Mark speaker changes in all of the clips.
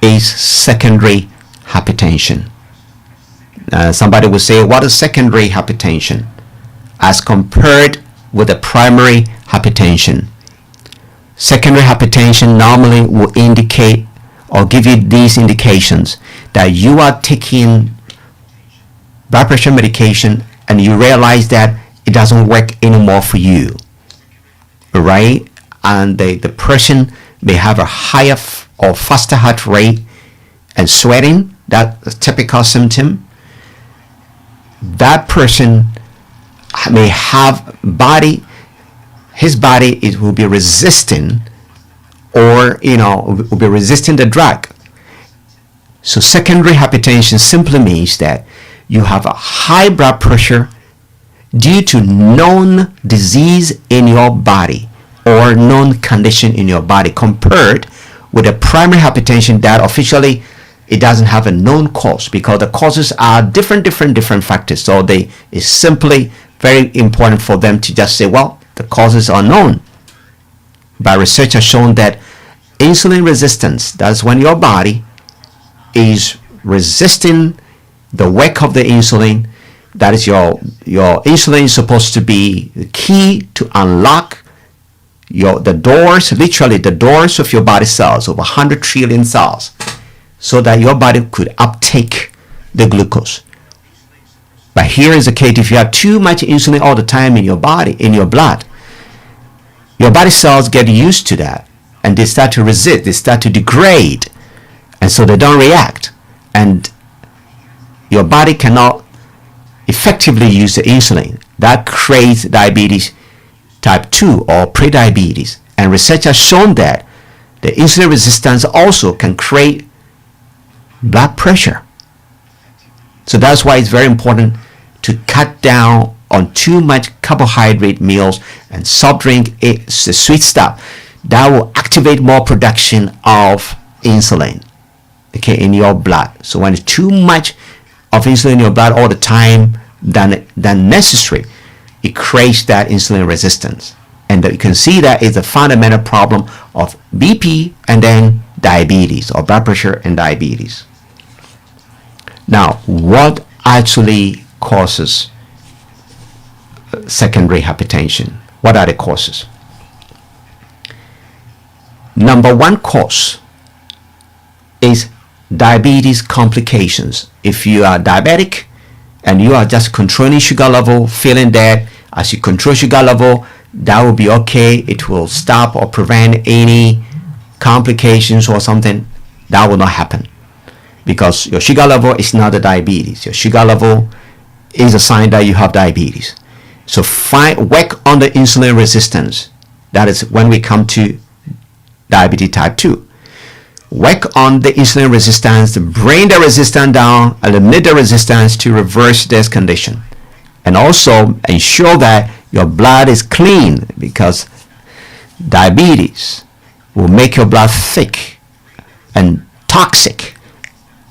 Speaker 1: is secondary hypertension. Somebody will say, what is secondary hypertension as compared with the primary hypertension? Secondary hypertension normally will indicate or give you these indications that you are taking blood pressure medication and you realize that it doesn't work anymore for you, right? And the person may have a higher or faster heart rate and sweating. That's a typical symptom. That person may have his body will be resisting, or will be resisting the drug. So secondary hypertension simply means that you have a high blood pressure due to known disease in your body or known condition in your body, compared with a primary hypertension that officially it doesn't have a known cause, because the causes are different factors. So it's simply very important for them to just say, well, the causes are known. But research has shown that insulin resistance, that's when your body is resisting the work of the insulin. That is your insulin is supposed to be the key to unlock the doors, literally the doors of your body cells, over 100 trillion cells, so that your body could uptake the glucose. But here is the case: if you have too much insulin all the time in your body, in your blood, your body cells get used to that and they start to resist, they start to degrade, and so they don't react, and your body cannot effectively use the insulin. That creates diabetes type 2 or prediabetes. And research has shown that the insulin resistance also can create blood pressure. So that's why it's very important to cut down on too much carbohydrate meals and soft drink, the sweet stuff. That will activate more production of insulin, in your blood. So when it's too much of insulin in your blood all the time than necessary, it creates that insulin resistance. And you can see that is a fundamental problem of BP and then diabetes, or blood pressure and diabetes. Now, what actually causes secondary hypertension? What are the causes? Number one cause is diabetes complications. If you are diabetic and you are just controlling sugar level, feeling that as you control sugar level, that will be okay, it will stop or prevent any complications or something, that will not happen, because your sugar level is not the diabetes. Your sugar level is a sign that you have diabetes. So work on the insulin resistance. That is when we come to diabetes type 2. Work on the insulin resistance, to bring the resistance down, eliminate the resistance to reverse this condition. And also ensure that your blood is clean, because diabetes will make your blood thick and toxic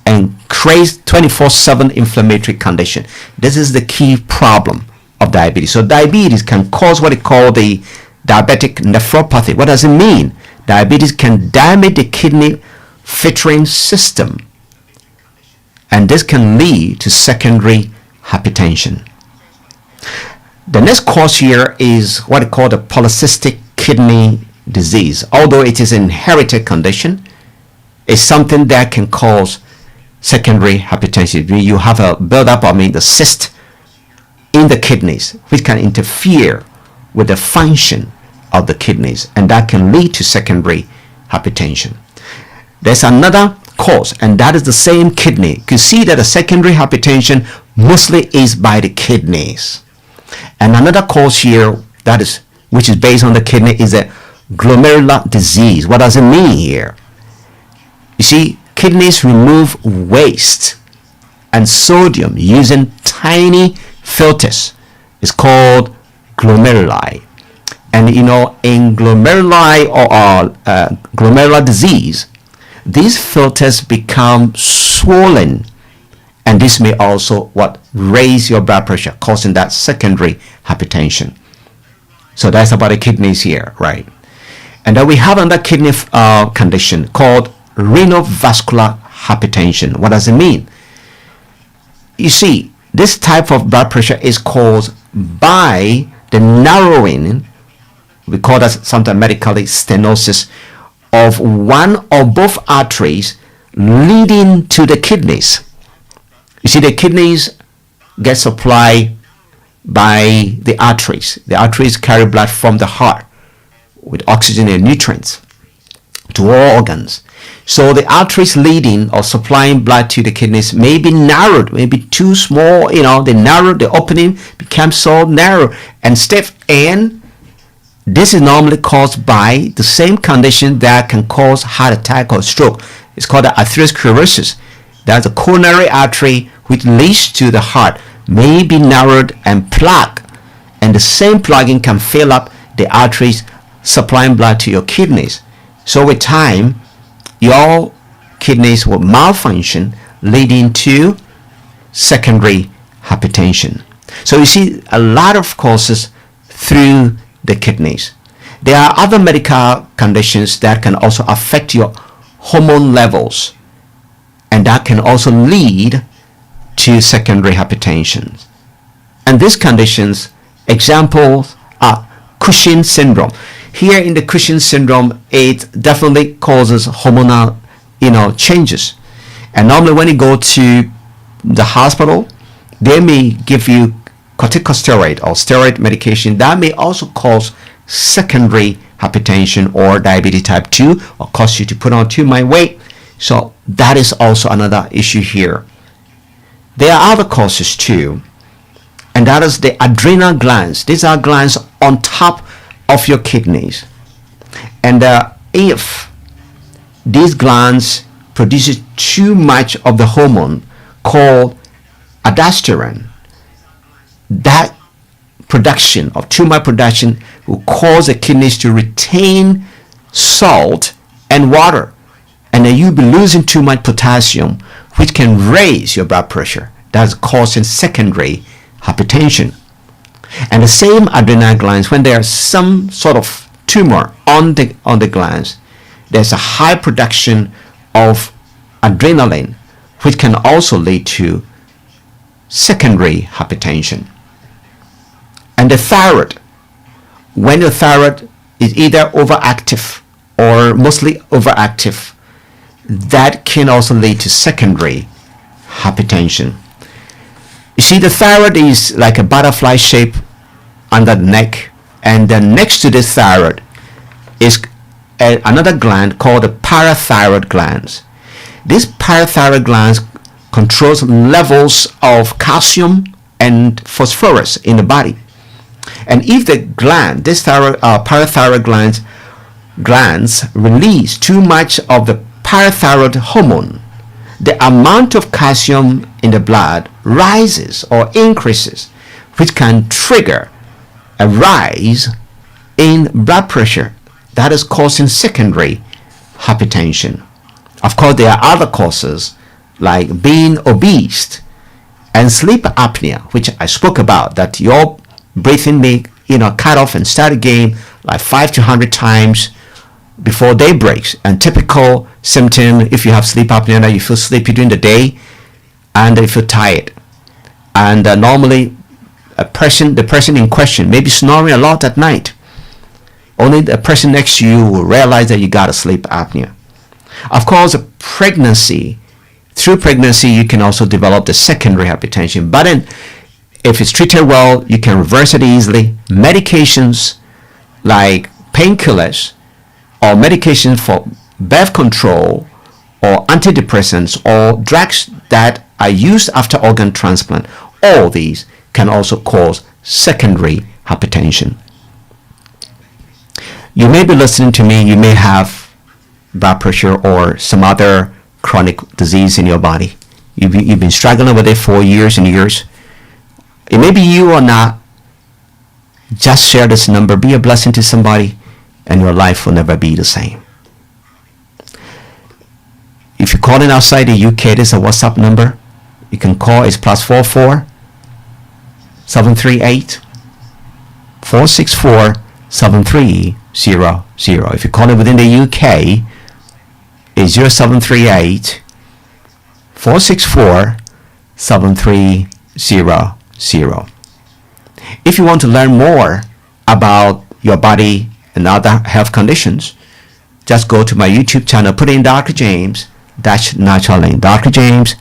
Speaker 1: and create 24/7 inflammatory condition. This is the key problem of diabetes. So diabetes can cause what they call the diabetic nephropathy. What does it mean? Diabetes can damage the kidney filtering system, and this can lead to secondary hypertension. The next cause here is what they call the polycystic kidney disease. Although it is an inherited condition, it's something that can cause secondary hypertension. You have a buildup, the cyst in the kidneys, which can interfere with the function of the kidneys, and that can lead to secondary hypertension. There's another cause, and that is the same kidney. You can see that the secondary hypertension mostly is by the kidneys. And another cause here, which is based on the kidney, is a glomerular disease. What does it mean here? You see, kidneys remove waste and sodium using tiny filters. It's called glomeruli. And in glomeruli or glomerular disease, these filters become swollen, and this may also raise your blood pressure, causing that secondary hypertension. So that's about the kidneys here, right? And then we have another kidney condition called renal vascular hypertension. What does it mean? You see, this type of blood pressure is caused by the narrowing, we call that sometimes medically stenosis, of one or both arteries leading to the kidneys. You see, the kidneys get supplied by the arteries. The arteries carry blood from the heart with oxygen and nutrients to all organs. So the arteries leading or supplying blood to the kidneys may be narrowed, maybe too small, they narrowed, the opening becomes so narrow and stiff, and this is normally caused by the same condition that can cause heart attack or stroke. It's called the atherosclerosis. That's a coronary artery which leads to the heart may be narrowed and plugged, and the same plugging can fill up the arteries supplying blood to your kidneys. So with time, your kidneys will malfunction, leading to secondary hypertension. So you see a lot of causes through the kidneys. There are other medical conditions that can also affect your hormone levels, and that can also lead to secondary hypertension. And these conditions, examples are Cushing syndrome. Here in the Cushing syndrome, it definitely causes hormonal, changes. And normally when you go to the hospital, they may give you corticosteroid or steroid medication that may also cause secondary hypertension or diabetes type 2, or cause you to put on too much weight. So that is also another issue here. There are other causes too, and that is the adrenal glands. These are glands on top of your kidneys, and if these glands produces too much of the hormone called aldosterone, that production of too much production will cause the kidneys to retain salt and water, and then you'll be losing too much potassium, which can raise your blood pressure. That's causing secondary hypertension. And the same adrenal glands, when there's some sort of tumor on the glands, there's a high production of adrenaline, which can also lead to secondary hypertension. And the thyroid, when the thyroid is either overactive or mostly overactive, that can also lead to secondary hypertension. You see, the thyroid is like a butterfly shape under the neck, and then next to the thyroid is another gland called the parathyroid glands. These parathyroid glands controls levels of calcium and phosphorus in the body. And if the gland, this parathyroid glands release too much of the parathyroid hormone, the amount of calcium in the blood rises or increases, which can trigger a rise in blood pressure that is causing secondary hypertension. Of course, there are other causes like being obese and sleep apnea, which I spoke about, that your breathing may cut off and start again like 5 to 100 times before day breaks. And typical symptom, if you have sleep apnea, that you feel sleepy during the day and you feel tired. And normally the person in question may be snoring a lot at night. Only the person next to you will realize that you got a sleep apnea. Of course, through pregnancy you can also develop the secondary hypertension, but then if it's treated well, you can reverse it easily. Medications like painkillers or medication for birth control or antidepressants or drugs that are used after organ transplant, all these can also cause secondary hypertension. You may be listening to me, you may have blood pressure or some other chronic disease in your body. You've been struggling with it for years and years. It may be you or not. Just share this number, be a blessing to somebody, and your life will never be the same. If you're calling outside the UK, there's a WhatsApp number. You can call, it's +44 738 464 7300. If you're calling within the UK, is 0738 464 7300. If you want to learn more about your body and other health conditions, just go to my YouTube channel, put in Dr. James Natural Link. Dr. James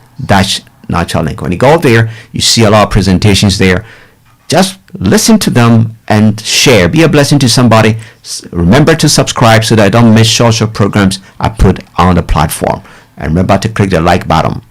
Speaker 1: Natural Link. When you go there, you see a lot of presentations there. Just listen to them and share. Be a blessing to somebody. Remember to subscribe so that I don't miss social programs I put on the platform. And remember to click the like button.